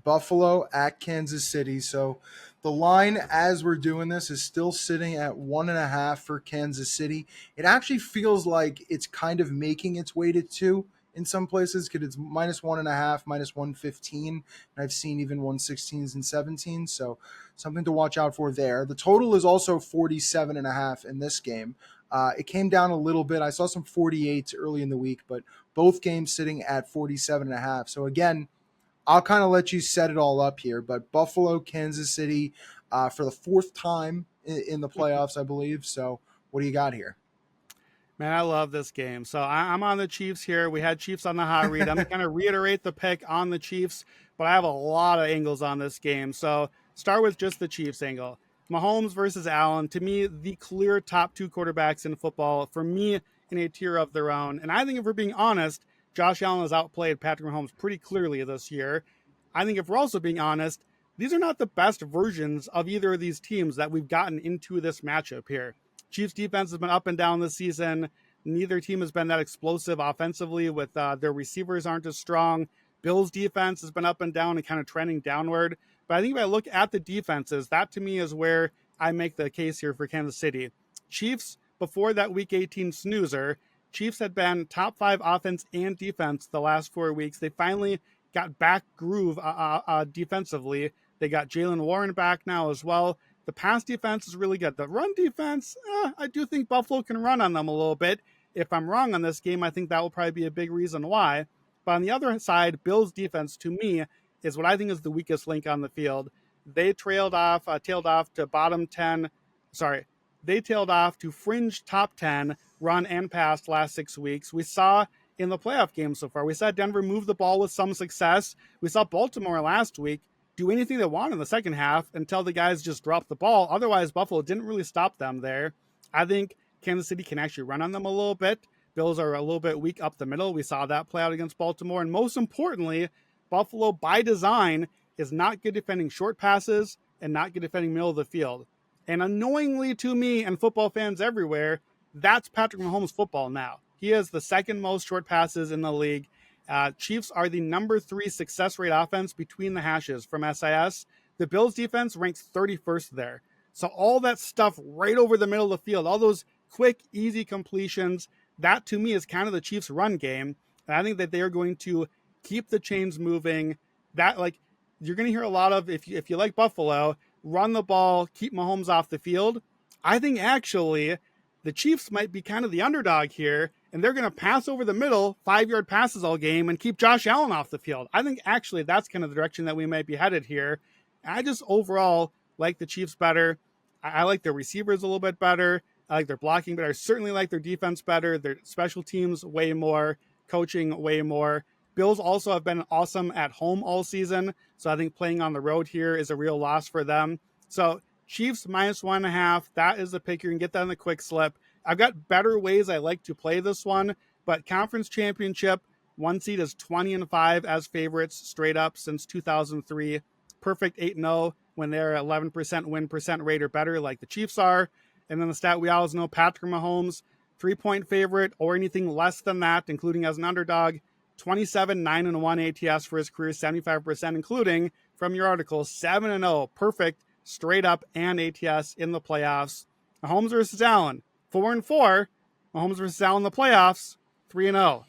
Buffalo at Kansas City. So the line as we're doing this is still sitting at 1.5 for Kansas City. It actually feels like it's kind of making its way to 2 in some places because it's -1.5, -115. And I've seen even 116s and 17s. So something to watch out for there. The total is also 47.5 in this game. It came down a little bit. I saw some 48s early in the week, but both games sitting at 47.5. So again, I'll kind of let you set it all up here, but Buffalo, Kansas City for the 4th time in the playoffs, I believe. So what do you got here? Man, I love this game. So I'm on the Chiefs here. We had Chiefs on the hot read. I'm going to kind of reiterate the pick on the Chiefs, but I have a lot of angles on this game. So start with just the Chiefs angle. Mahomes versus Allen, to me, the clear top 2 quarterbacks in football, for me, in a tier of their own. And I think if we're being honest, Josh Allen has outplayed Patrick Mahomes pretty clearly this year. I think if we're also being honest, these are not the best versions of either of these teams that we've gotten into this matchup here. Chiefs defense has been up and down this season. Neither team has been that explosive offensively with their receivers aren't as strong. Bills defense has been up and down and kind of trending downward. But I think if I look at the defenses, that to me is where I make the case here for Kansas City. Chiefs, before that Week 18 snoozer, Chiefs had been top 5 offense and defense the last 4 weeks. They finally got back groove defensively. They got Jalen Warren back now as well. The pass defense is really good. The run defense, I do think Buffalo can run on them a little bit. If I'm wrong on this game, I think that will probably be a big reason why. But on the other side, Bills defense to me is what I think is the weakest link on the field. They tailed off to bottom 10. They tailed off to fringe top 10 run and pass last 6 weeks. We saw in the playoff game so far, we saw Denver move the ball with some success. We saw Baltimore last week do anything they want in the second half until the guys just dropped the ball. Otherwise, Buffalo didn't really stop them there. I think Kansas City can actually run on them a little bit. Bills are a little bit weak up the middle. We saw that play out against Baltimore. And most importantly, Buffalo, by design, is not good defending short passes and not good defending middle of the field. And annoyingly to me and football fans everywhere, that's Patrick Mahomes' football now. He has the 2nd most short passes in the league. Chiefs are the number 3 success rate offense between the hashes from SIS. The Bills defense ranks 31st there. So all that stuff right over the middle of the field, all those quick, easy completions, that to me is kind of the Chiefs' run game. And I think that they are going to keep the chains moving. That, like, you're going to hear a lot of, if you like Buffalo, run the ball, keep Mahomes off the field. I think actually the Chiefs might be kind of the underdog here, and they're going to pass over the middle, 5-yard passes all game, and keep Josh Allen off the field. I think actually that's kind of the direction that we might be headed here. I just overall like the Chiefs better. I like their receivers a little bit better. I like their blocking better. I certainly like their defense better. Their special teams way more. Coaching way more. Bills also have been awesome at home all season, so I think playing on the road here is a real loss for them. So Chiefs -1.5, that is the pick. You can get that in the quick slip. I've got better ways I like to play this one, but conference championship, 1 seed is 20-5 as favorites straight up since 2003. Perfect 8-0 when they're 11% win percent rate or better like the Chiefs are. And then the stat we always know, Patrick Mahomes, 3-point favorite or anything less than that, including as an underdog, 27-9-1 ATS for his career, 75%, including, from your article, 7-0, perfect, straight up, and ATS in the playoffs. Mahomes versus Allen, 4-4. Mahomes versus Allen in the playoffs, 3-0.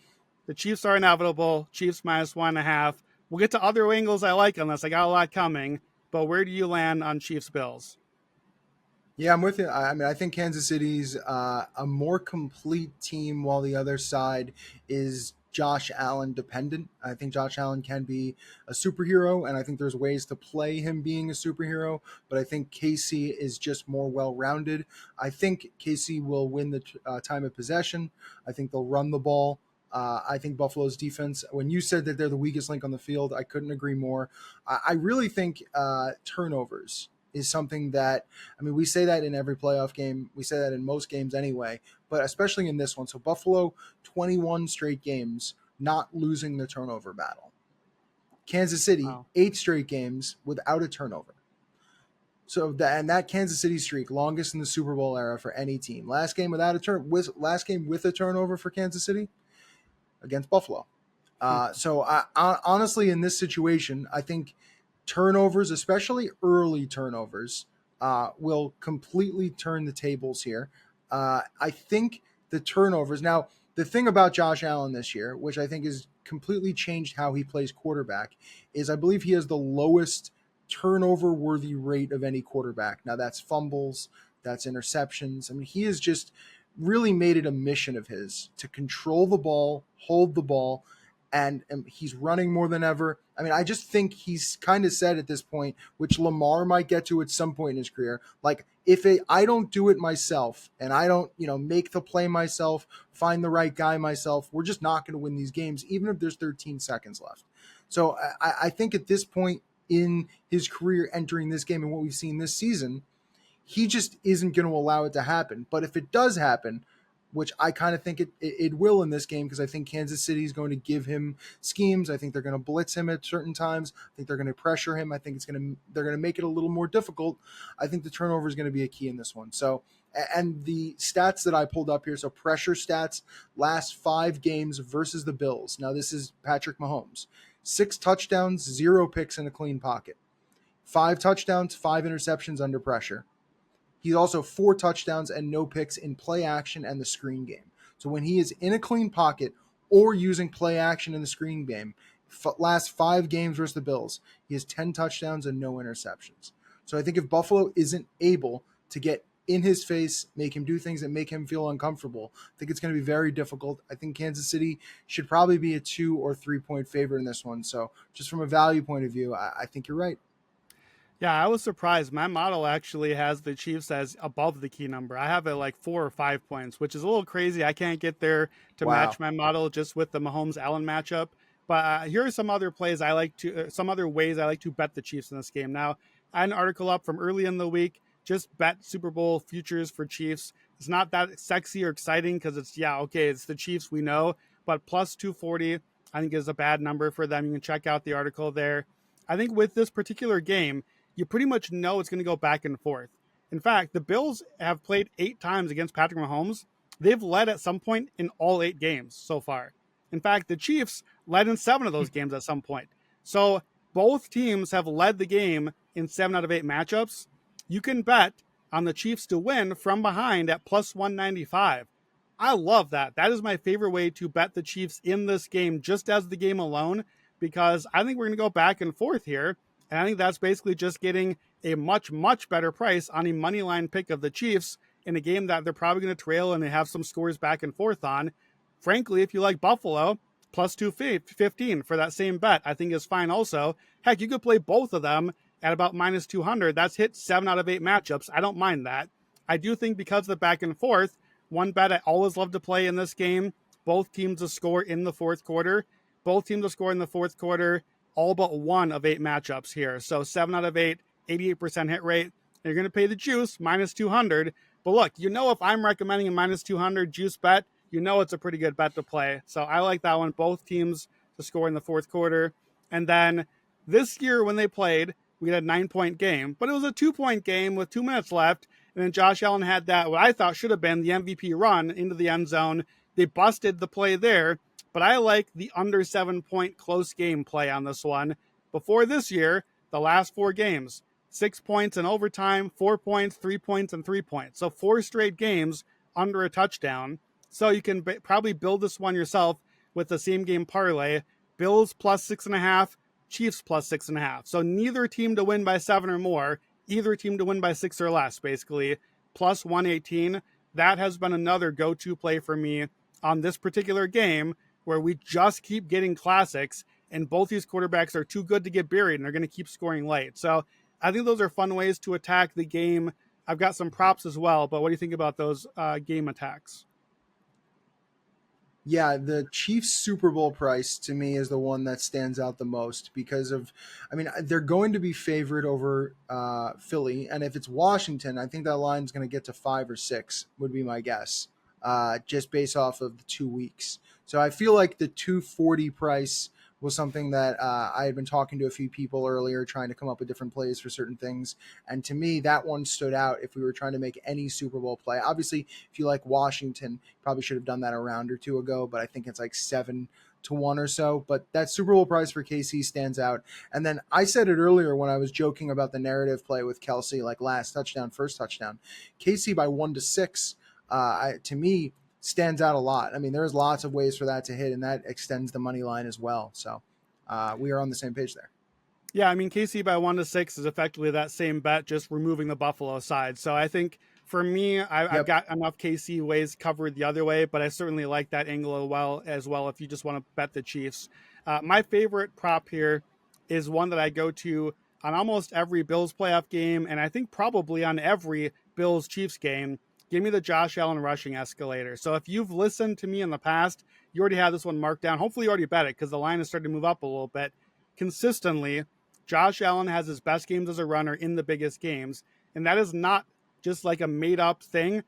The Chiefs are inevitable. Chiefs -1.5. We'll get to other angles I like on this. I got a lot coming, but where do you land on Chiefs Bills? Yeah, I'm with you. I mean, I think Kansas City's a more complete team, while the other side is Josh Allen dependent. I think Josh Allen can be a superhero, and I think there's ways to play him being a superhero, but I think KC is just more well-rounded. I think KC will win the time of possession. I think they'll run the ball. I think Buffalo's defense, when you said that they're the weakest link on the field, I couldn't agree more. I really think turnovers is something that, I mean, we say that in every playoff game. We say that in most games anyway, but especially in this one. So Buffalo, 21 straight games, not losing the turnover battle. Kansas City, wow. 8 straight games without a turnover. So that Kansas City streak, longest in the Super Bowl era for any team. Last game with a turnover for Kansas City against Buffalo. So I honestly, in this situation, I think turnovers, especially early turnovers, will completely turn the tables here. I think the turnovers. Now, the thing about Josh Allen this year, which I think has completely changed how he plays quarterback, is I believe he has the lowest turnover worthy rate of any quarterback. Now, that's fumbles, that's interceptions. I mean, he has just really made it a mission of his to control the ball, hold the ball, and he's running more than ever. I mean, I just think he's kind of said at this point, which Lamar might get to at some point in his career, like if I don't do it myself and I don't, make the play myself, find the right guy myself, we're just not going to win these games, even if there's 13 seconds left. So I think at this point in his career entering this game and what we've seen this season, he just isn't going to allow it to happen. But if it does happen, which I kind of think it will in this game, because I think Kansas City is going to give him schemes. I think they're going to blitz him at certain times. I think they're going to pressure him. I think they're going to make it a little more difficult. I think the turnover is going to be a key in this one. So, and the stats that I pulled up here, so pressure stats, last 5 games versus the Bills. Now this is Patrick Mahomes. 6 touchdowns, 0 picks in a clean pocket. 5 touchdowns, 5 interceptions under pressure. He's also 4 touchdowns and no picks in play action and the screen game. So when he is in a clean pocket or using play action in the screen game, last 5 games versus the Bills, he has 10 touchdowns and no interceptions. So I think if Buffalo isn't able to get in his face, make him do things that make him feel uncomfortable, I think it's going to be very difficult. I think Kansas City should probably be a 2 or 3 point favorite in this one. So just from a value point of view, I think you're right. Yeah, I was surprised. My model actually has the Chiefs as above the key number. I have it like 4 or 5 points, which is a little crazy. I can't get there to Wow. match my model just with the Mahomes Allen matchup. But here are some other plays I like to, some other ways I like to bet the Chiefs in this game. Now, I had an article up from early in the week. Just bet Super Bowl futures for Chiefs. It's not that sexy or exciting because it's it's the Chiefs, we know, but plus 240 I think is a bad number for them. You can check out the article there. I think with this particular game, you pretty much know it's going to go back and forth. In fact, the Bills have played 8 times against Patrick Mahomes. They've led at some point in all 8 games so far. In fact, the Chiefs led in 7 of those games at some point. So both teams have led the game in 7 out of 8 matchups. You can bet on the Chiefs to win from behind at plus 195. I love that. That is my favorite way to bet the Chiefs in this game, just as the game alone, because I think we're going to go back and forth here. And I think that's basically just getting a much, much better price on a money line pick of the Chiefs in a game that they're probably going to trail and they have some scores back and forth on. Frankly, if you like Buffalo, plus 215 for that same bet, I think is fine also. Heck, you could play both of them at about minus 200. That's hit 7 out of 8 matchups. I don't mind that. I do think because of the back and forth, one bet I always love to play in this game, both teams to score in the fourth quarter. Both teams to score in the fourth quarter, all but 1 of 8 matchups here. So 7 out of 8, 88% hit rate. You're going to pay the juice, minus 200. But look, if I'm recommending a minus 200 juice bet, it's a pretty good bet to play. So I like that one. Both teams to score in the fourth quarter. And then this year when they played, we had a 9-point game, but it was a 2-point game with 2 minutes left. And then Josh Allen had that, what I thought should have been the MVP run into the end zone. They busted the play there, but I like the under 7-point close game play on this one. Before this year, the last 4 games, 6 points in overtime, 4 points, 3 points, and 3 points. So 4 straight games under a touchdown. So you can probably build this one yourself with the same game parlay. Bills plus 6.5, Chiefs plus 6.5. So neither team to win by 7 or more, either team to win by 6 or less, basically. Plus 118. That has been another go-to play for me on this particular game where we just keep getting classics and both these quarterbacks are too good to get buried and they're going to keep scoring late. So I think those are fun ways to attack the game. I've got some props as well, but what do you think about those game attacks? Yeah, the Chiefs Super Bowl price to me is the one that stands out the most because they're going to be favored over Philly. And if it's Washington, I think that line's going to get to 5 or 6 would be my guess, just based off of the 2 weeks. So I feel like the 240 price was something that I had been talking to a few people earlier, trying to come up with different plays for certain things. And to me, that one stood out if we were trying to make any Super Bowl play. Obviously, if you like Washington, probably should have done that a round or 2 ago, but I think it's like 7 to 1 or so, but that Super Bowl price for KC stands out. And then I said it earlier when I was joking about the narrative play with Kelce, like last touchdown, first touchdown. KC by 1 to 6, to me, stands out a lot. I mean, there's lots of ways for that to hit, and that extends the money line as well. So we are on the same page there. Yeah, I mean, KC by 1 to 6 is effectively that same bet, just removing the Buffalo side. So I think for me, I've got enough KC ways covered the other way, but I certainly like that angle as well if you just want to bet the Chiefs. My favorite prop here is one that I go to on almost every Bills playoff game, and I think probably on every Bills Chiefs game. Give me the Josh Allen rushing escalator. So if you've listened to me in the past, you already have this one marked down. Hopefully you already bet it because the line has started to move up a little bit. Consistently, Josh Allen has his best games as a runner in the biggest games, and that is not just like a made-up thing.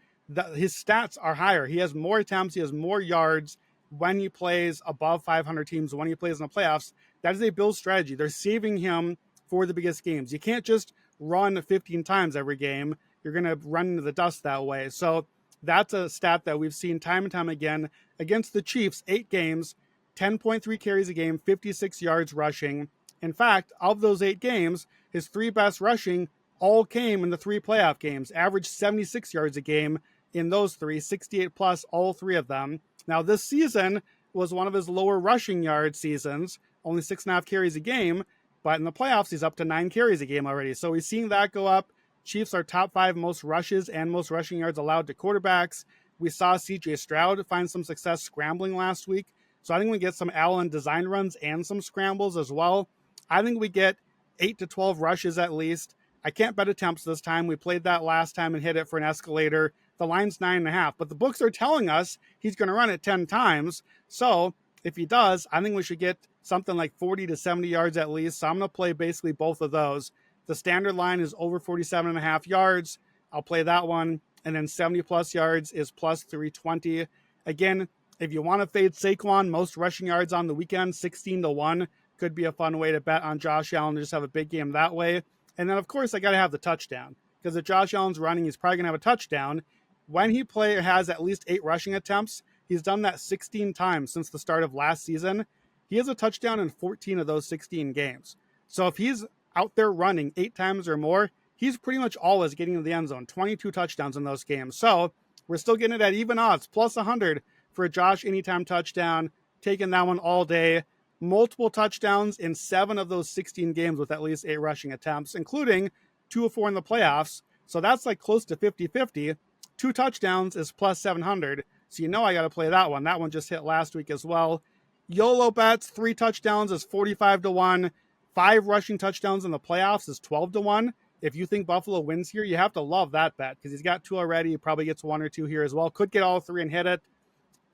His stats are higher. He has more attempts. He has more yards when he plays above 500 teams, when he plays in the playoffs. That is a Bills strategy. They're saving him for the biggest games. You can't just run 15 times every game. You're going to run into the dust that way. So that's a stat that we've seen time and time again against the Chiefs. 8 games, 10.3 carries a game, 56 yards rushing. In fact, of those 8 games, his 3 best rushing all came in the 3 playoff games, averaged 76 yards a game in those 3, 68 plus, all 3 of them. Now, this season was one of his lower rushing yard seasons, only 6.5 carries a game, but in the playoffs, he's up to 9 carries a game already. So we've seen that go up. Chiefs are top 5 most rushes and most rushing yards allowed to quarterbacks. We saw CJ Stroud find some success scrambling last week. So I think we get some Allen design runs and some scrambles as well. I think we get 8 to 12 rushes at least. I can't bet attempts this time. We played that last time and hit it for an escalator. The line's 9.5, but the books are telling us he's going to run it 10 times. So if he does, I think we should get something like 40 to 70 yards at least. So I'm going to play basically both of those. The standard line is over 47.5 yards. I'll play that one. And then 70 plus yards is plus 320. Again, if you want to fade Saquon, most rushing yards on the weekend, 16 to 1. Could be a fun way to bet on Josh Allen to just have a big game that way. And then, of course, I got to have the touchdown. Because if Josh Allen's running, he's probably going to have a touchdown. When he has at least 8 rushing attempts, he's done that 16 times since the start of last season. He has a touchdown in 14 of those 16 games. So if he's out there running 8 times or more, he's pretty much always getting to the end zone. 22 touchdowns in those games. So we're still getting it at even odds, plus 100 for a Josh anytime touchdown. Taking that one all day. Multiple touchdowns in 7 of those 16 games with at least 8 rushing attempts, including 2 of 4 in the playoffs. So that's like close to 50-50. 2 touchdowns is plus 700. So you know I got to play that one. That one just hit last week as well. YOLO bets, 3 touchdowns is 45 to 1. 5 rushing touchdowns in the playoffs is 12 to 1. If you think Buffalo wins here, you have to love that bet because he's got 2 already. He probably gets 1 or 2 here as well. Could get all 3 and hit it.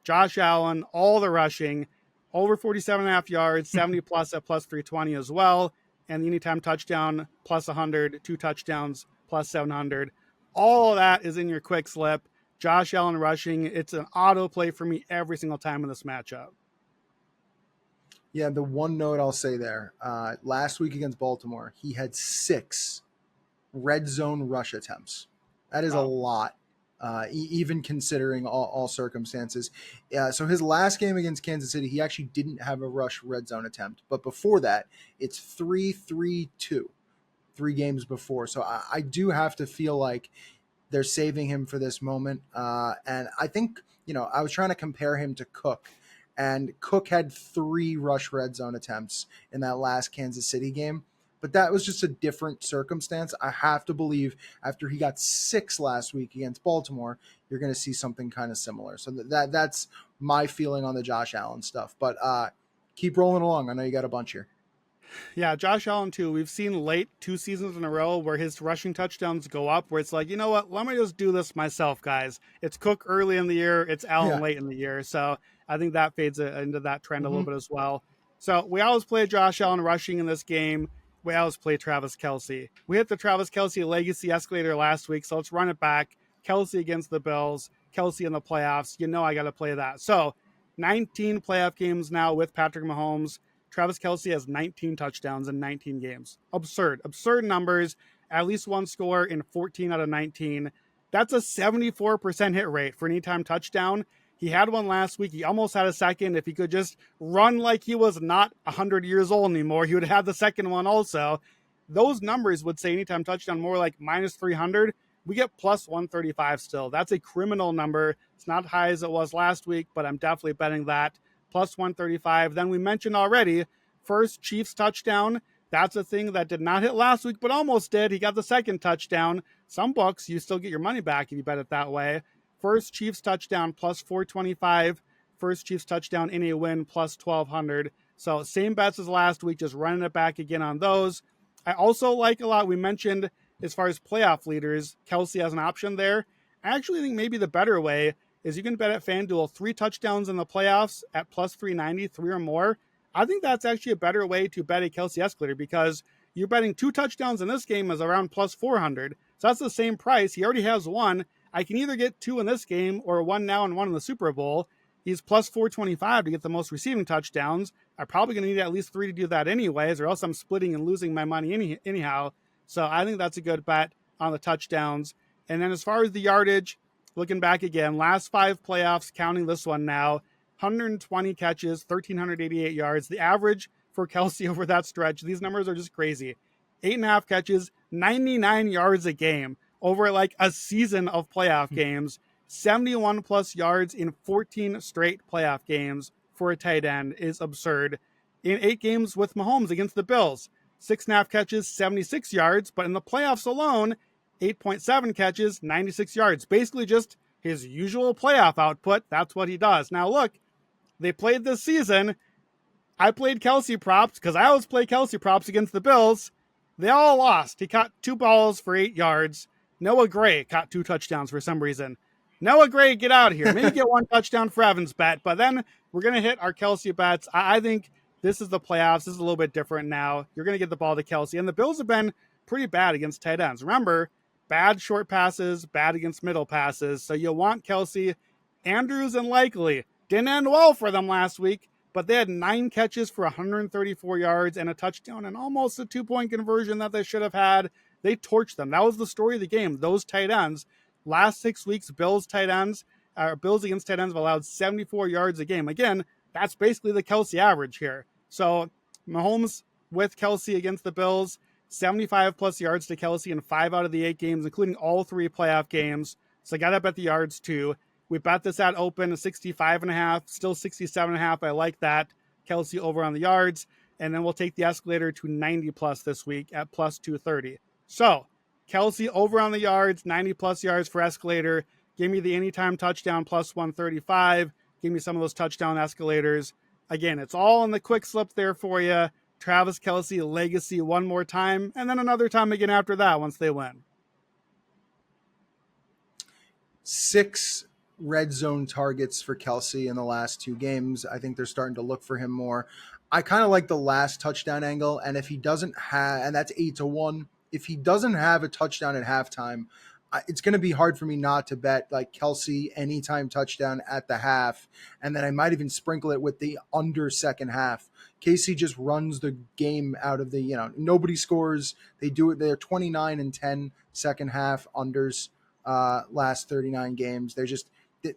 Josh Allen, all the rushing. Over 47.5 yards, 70 plus at plus 320 as well. And the anytime touchdown, plus 100, 2 touchdowns, plus 700. All of that is in your quick slip. Josh Allen rushing. It's an auto play for me every single time in this matchup. Yeah, the one note I'll say there, last week against Baltimore, he had 6 red zone rush attempts. That is a lot. Even considering all circumstances. So his last game against Kansas City, he actually didn't have a rush red zone attempt. But before that, it's 3-3-2, 3 games before. So I do have to feel like they're saving him for this moment. And I think, I was trying to compare him to Cook. And Cook had 3 rush red zone attempts in that last Kansas City game. But that was just a different circumstance. I have to believe after he got 6 last week against Baltimore, you're going to see something kind of similar. So that's my feeling on the Josh Allen stuff. But keep rolling along. I know you got a bunch here. Yeah, Josh Allen too. We've seen late 2 seasons in a row where his rushing touchdowns go up, where it's like, you know what? Let me just do this myself, guys. It's Cook early in the year. It's Allen late in the year. So I think that fades into that trend a little bit as well. So we always play Josh Allen rushing in this game. We always play Travis Kelce. We hit the Travis Kelce legacy escalator last week, so let's run it back. Kelce against the Bills, Kelce in the playoffs. You know I got to play that. So 19 playoff games now with Patrick Mahomes. Travis Kelce has 19 touchdowns in 19 games. Absurd numbers. At least 1 score in 14 out of 19. That's a 74% hit rate for anytime touchdown. He had one last week. He almost had a second. If he could just run like he was not 100 years old anymore, he would have the second one also. Those numbers would say anytime touchdown more like minus 300. We get plus 135 still. That's a criminal number. It's not high as it was last week, but I'm definitely betting that. Plus 135. Then we mentioned already, first Chiefs touchdown. That's a thing that did not hit last week, but almost did. He got the second touchdown. Some books, you still get your money back if you bet it that way. First Chiefs touchdown, plus 425. First Chiefs touchdown in a win, plus 1,200. So same bets as last week, just running it back again on those. I also like a lot, we mentioned as far as playoff leaders, Kelce has an option there. I actually think maybe the better way is you can bet at FanDuel 3 touchdowns in the playoffs at plus 390, 3 or more. I think that's actually a better way to bet a Kelce escalator because you're betting 2 touchdowns in this game is around plus 400. So that's the same price. He already has one. I can either get 2 in this game or 1 now and 1 in the Super Bowl. He's plus 425 to get the most receiving touchdowns. I'm probably going to need at least 3 to do that anyways, or else I'm splitting and losing my money anyhow. So I think that's a good bet on the touchdowns. And then as far as the yardage, looking back again, last 5 playoffs, counting this one now, 120 catches, 1,388 yards. The average for Kelce over that stretch, these numbers are just crazy. 8.5 catches, 99 yards a game over like a season of playoff games. 71 plus yards in 14 straight playoff games for a tight end is absurd. In 8 games with Mahomes against the Bills, 6.5 catches, 76 yards, but in the playoffs alone, 8.7 catches, 96 yards. Basically just his usual playoff output. That's what he does. Now look, they played this season. I played Kelce props because I always play Kelce props against the Bills. They all lost. He caught 2 balls for 8 yards. Noah Gray caught 2 touchdowns for some reason. Noah Gray, get out of here. Maybe get 1 touchdown for Evans' bet, but then we're going to hit our Kelce bets. I think this is the playoffs. This is a little bit different now. You're going to get the ball to Kelce, and the Bills have been pretty bad against tight ends. Remember, bad short passes, bad against middle passes, so you'll want Kelce. Andrews and Likely didn't end well for them last week, but they had 9 catches for 134 yards and a touchdown and almost a 2-point conversion that they should have had. They torched them. That was the story of the game, those tight ends. Last 6 weeks, Bills against tight ends have allowed 74 yards a game. Again, that's basically the Kelce average here. So Mahomes with Kelce against the Bills, 75 plus yards to Kelce in 5 out of the 8 games, including all 3 playoff games. So I got to bet the yards too. We bet this at open, 65.5, still 67.5. I like that. Kelce over on the yards. And then we'll take the escalator to 90 plus this week at plus 230. So Kelce over on the yards, 90 plus yards for escalator. Give me the anytime touchdown plus 135. Give me some of those touchdown escalators. Again, it's all in the quick slip there for you. Travis Kelce legacy one more time, and then another time again after that once they win. 6 red zone targets for Kelce in the last 2 games. I think they're starting to look for him more. I kind of like the last touchdown angle, and if he doesn't have, and that's 8-1, if he doesn't have a touchdown at halftime, it's going to be hard for me not to bet like Kelce anytime touchdown at the half. And then I might even sprinkle it with the under second half. Casey just runs the game out of the, nobody scores. They do it. They're 29-10 second half unders last 39 games. They're just,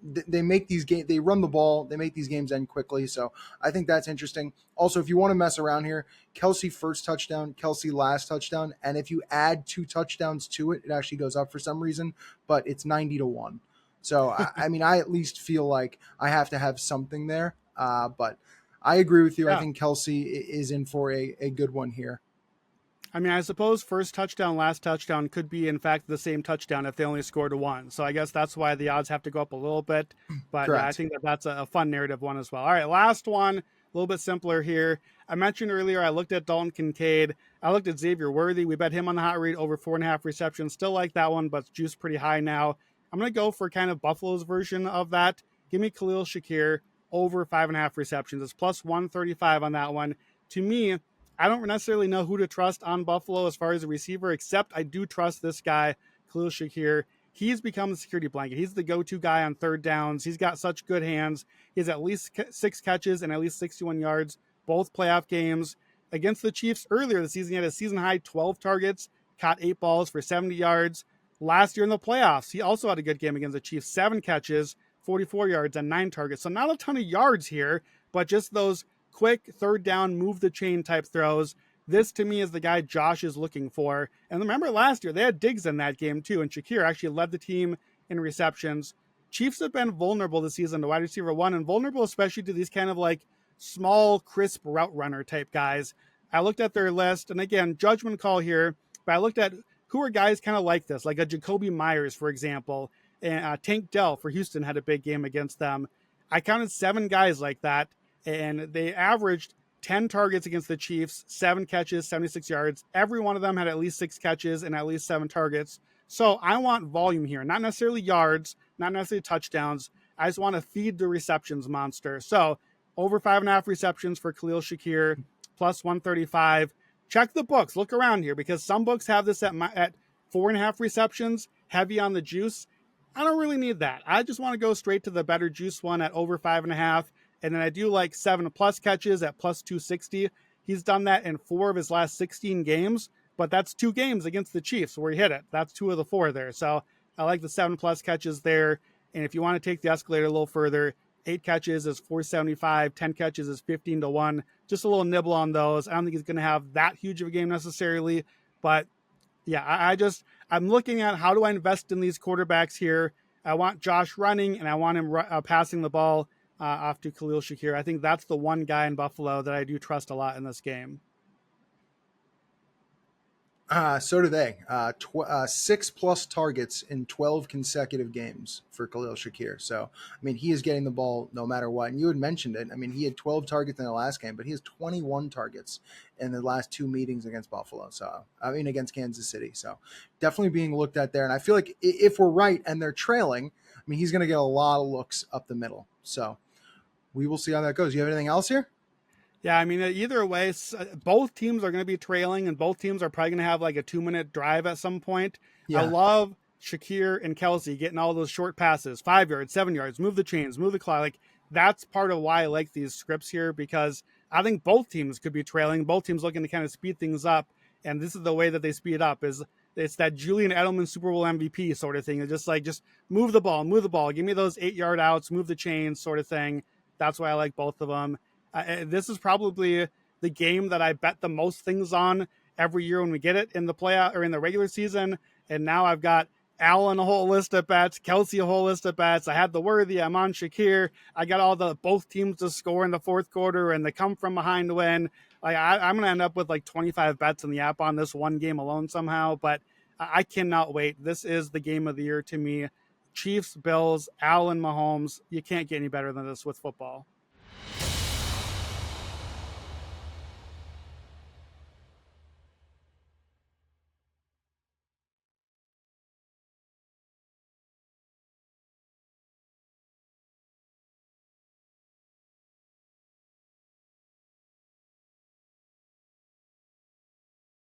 they make these games, they run the ball, they make these games end quickly. So I think that's interesting. Also, if you want to mess around here, Kelce first touchdown, Kelce last touchdown. And if you add 2 touchdowns to it, it actually goes up for some reason, but it's 90-1. So, I mean, I at least feel like I have to have something there. But I agree with you. Yeah. I think Kelce is in for a good one here. I mean, I suppose first touchdown, last touchdown could be, in fact, the same touchdown if they only scored 1. So I guess that's why the odds have to go up a little bit. But I think that's a fun narrative one as well. All right, last one, a little bit simpler here. I mentioned earlier I looked at Dalton Kincaid. I looked at Xavier Worthy. We bet him on the hot read over 4.5 receptions. Still like that one, but juice pretty high now. I'm going to go for kind of Buffalo's version of that. Give me Khalil Shakir over 5.5 receptions. It's plus 135 on that one. To me, I don't necessarily know who to trust on Buffalo as far as a receiver, except I do trust this guy, Khalil Shakir. He's become the security blanket. He's the go-to guy on third downs. He's got such good hands. He has at least 6 catches and at least 61 yards, both playoff games. Against the Chiefs earlier this season, he had a season-high 12 targets, caught 8 balls for 70 yards. Last year in the playoffs, he also had a good game against the Chiefs, 7 catches 44 yards and 9 targets. So not a ton of yards here, but just those quick third down, move the chain type throws. This to me is the guy Josh is looking for. And remember last year, they had Diggs in that game too, and Shakir actually led the team in receptions. Chiefs have been vulnerable this season to wide receiver one, and vulnerable especially to these kind of like small, crisp route runner type guys. I looked at their list, and again, judgment call here, but I looked at who are guys kind of like this, like a Jacoby Myers, for example, and Tank Dell for Houston had a big game against them. I counted 7 guys like that, and they averaged 10 targets against the Chiefs, 7 catches, 76 yards. Every one of them had at least 6 catches and at least 7 targets. So I want volume here, not necessarily yards, not necessarily touchdowns. I just want to feed the receptions monster. So over 5.5 receptions for Khalil Shakir, plus 135. Check the books. Look around here because some books have this at 4.5 receptions, heavy on the juice. I don't really need that. I just want to go straight to the better juice one at over 5.5. And then I do like 7+ catches at plus 260. He's done that in 4 of his last 16 games, but that's 2 games against the Chiefs where he hit it. That's 2 of the 4 there. So I like the 7+ catches there. And if you want to take the escalator a little further, 8 catches is 475, 10 catches is 15-1. Just a little nibble on those. I don't think he's going to have that huge of a game necessarily, but yeah, I'm looking at how do I invest in these quarterbacks here. I want Josh running and I want him passing the ball off to Khalil Shakir. I think that's the one guy in Buffalo that I do trust a lot in this game. So do they. 6+ targets in 12 consecutive games for Khalil Shakir. So, I mean, he is getting the ball no matter what. And you had mentioned it. I mean, he had 12 targets in the last game, but he has 21 targets in the last 2 meetings against Buffalo. So, I mean, against Kansas City. So, definitely being looked at there. And I feel like if we're right and they're trailing, I mean, he's going to get a lot of looks up the middle. So, we will see how that goes. You have anything else here? Yeah, I mean, either way, both teams are going to be trailing, and both teams are probably going to have like a 2-minute drive at some point. Yeah. I love Shakir and Kelce getting all those short passes, 5 yards, 7 yards, move the chains, move the clock. Like that's part of why I like these scripts here because I think both teams could be trailing, both teams looking to kind of speed things up, and this is the way that they speed up is it's that Julian Edelman Super Bowl MVP sort of thing. It's just move the ball, give me those 8-yard outs, move the chains sort of thing. That's why I like both of them. This is probably the game that I bet the most things on every year when we get it in the playoff or in the regular season. And now I've got Allen a whole list of bets, Kelce a whole list of bets. I had the Worthy, I'm on Shakir. I got all the both teams to score in the fourth quarter and the come from behind win. Like I'm going to end up with like 25 bets in the app on this one game alone somehow. But I cannot wait. This is the game of the year to me. Chiefs, Bills, Allen, Mahomes. You can't get any better than this with football.